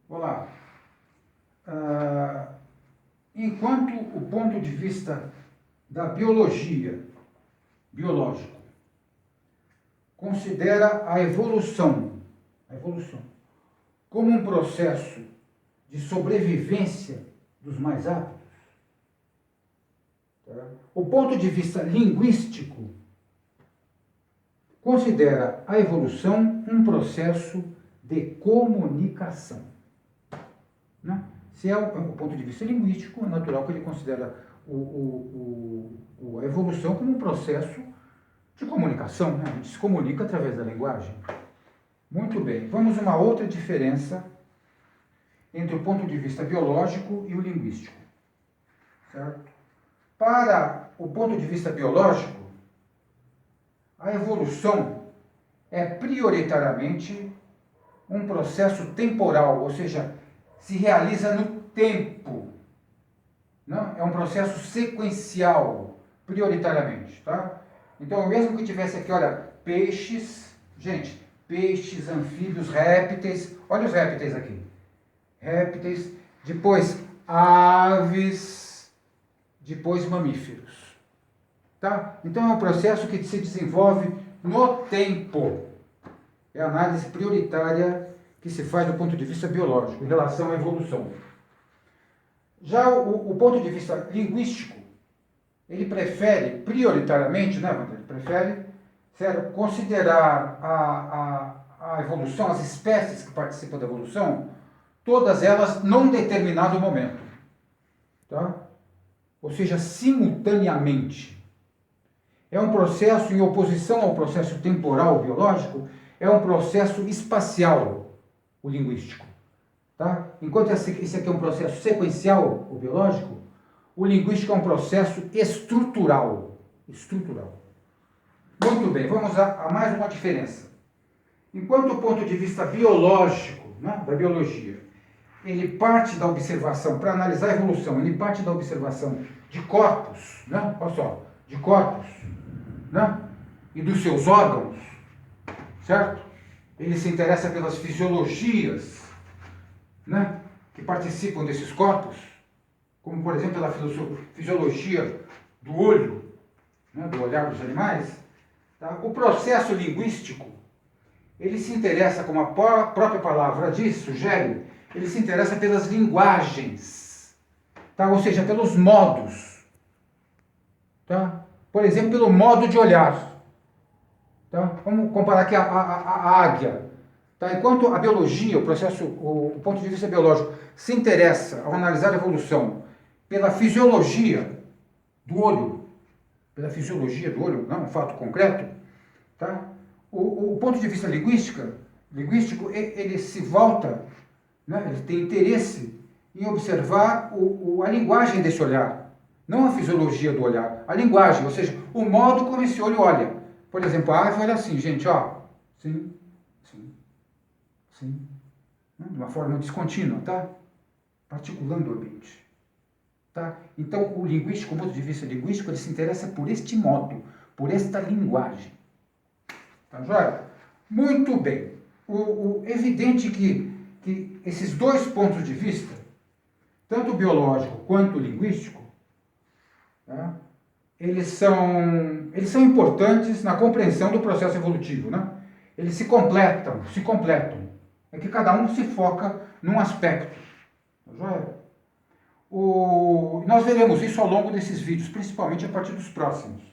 Olá. Enquanto o ponto de vista da biologia, biológico, considera a evolução como um processo de sobrevivência dos mais aptos, tá? O ponto de vista linguístico considera a evolução um processo de comunicação. Né? Se é o ponto de vista linguístico, é natural que ele considera a evolução como um processo de comunicação. Né? A gente se comunica através da linguagem. Muito bem, vamos a uma outra diferença entre o ponto de vista biológico e o linguístico. Certo? Para o ponto de vista biológico, a evolução é prioritariamente um processo temporal, ou seja, se realiza no tempo. Não? É um processo sequencial, prioritariamente. Tá? Então, mesmo que tivesse aqui, olha, peixes, gente, peixes, anfíbios, répteis, olha os répteis aqui. Répteis, depois aves, depois mamíferos. Tá? Então é um processo que se desenvolve no tempo. É a análise prioritária que se faz do ponto de vista biológico, em relação à evolução. Já o ponto de vista linguístico, ele prefere prioritariamente, né, Wander? Ele prefere, certo, considerar a evolução, as espécies que participam da evolução, todas elas num determinado momento. Tá? Ou seja, simultaneamente. É um processo, em oposição ao processo temporal biológico, é um processo espacial, o linguístico. Tá? Enquanto esse aqui é um processo sequencial, o biológico, o linguístico é um processo estrutural. Muito bem, vamos a mais uma diferença. Enquanto o ponto de vista biológico, né, da biologia, ele parte da observação, para analisar a evolução, ele parte da observação de corpos, né? Olha só, de corpos, né? E dos seus órgãos, certo? Ele se interessa pelas fisiologias, né, que participam desses corpos, como, por exemplo, pela fisiologia do olho, né, do olhar dos animais. Tá? O processo linguístico, ele se interessa, como a própria palavra diz, sugere, ele se interessa pelas linguagens, tá? Ou seja, pelos modos. Tá? Por exemplo, pelo modo de olhar. Tá? Vamos comparar aqui a águia. Tá? Enquanto a biologia, o ponto de vista biológico, se interessa ao analisar a evolução pela fisiologia do olho, não um fato concreto, tá? O ponto de vista linguístico, ele se volta, né? Ele tem interesse em observar a linguagem desse olhar, não a fisiologia do olhar, a linguagem, ou seja, o modo como esse olho olha. Por exemplo, a ave olha assim, gente, ó, sim, de uma forma descontínua, tá? Particulando o ambiente. Tá? Então, o ponto de vista linguístico, ele se interessa por este modo, por esta linguagem. Tá joia? Muito bem. Evidente que esses dois pontos de vista, tanto o biológico quanto o linguístico, tá? Eles são importantes na compreensão do processo evolutivo, né? Eles se completam. É que cada um se foca num aspecto. Tá joia? Nós veremos isso ao longo desses vídeos, principalmente a partir dos próximos.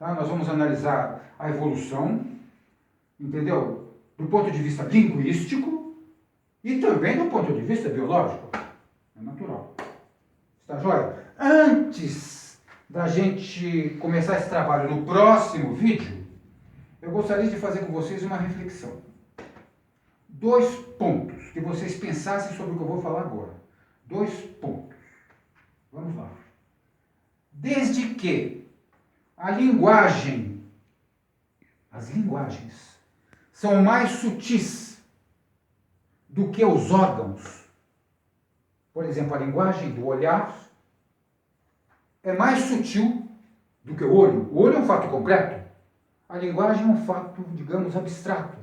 Tá? Nós vamos analisar a evolução, entendeu? Do ponto de vista linguístico e também do ponto de vista biológico. É natural. Está joia? Antes da gente começar esse trabalho no próximo vídeo, eu gostaria de fazer com vocês uma reflexão. 2 pontos, que vocês pensassem sobre o que eu vou falar agora. 2 pontos. Vamos lá. Desde que as linguagens são mais sutis do que os órgãos, por exemplo, a linguagem do olhar é mais sutil do que o olho. O olho é um fato concreto. A linguagem é um fato, digamos, abstrato.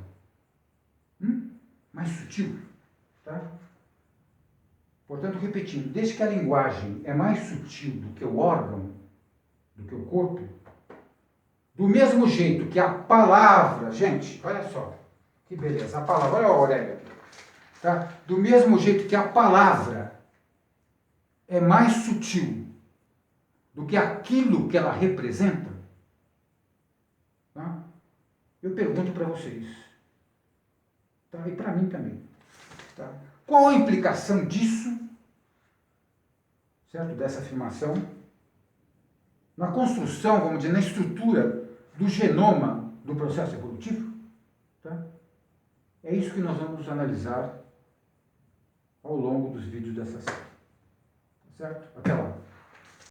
Mais sutil. Tá? Portanto, repetindo, desde que a linguagem é mais sutil do que o órgão, do que o corpo, do mesmo jeito que a palavra, gente, olha só, que beleza, a palavra, olha a Aurélia aqui, tá? Do mesmo jeito que a palavra é mais sutil do que aquilo que ela representa, tá? Eu pergunto para vocês, tá? E para mim também, tá? Qual a implicação disso, certo? Dessa afirmação, na construção, vamos dizer, na estrutura do genoma do processo evolutivo? Tá? É isso que nós vamos analisar ao longo dos vídeos dessa série. Certo? Até lá.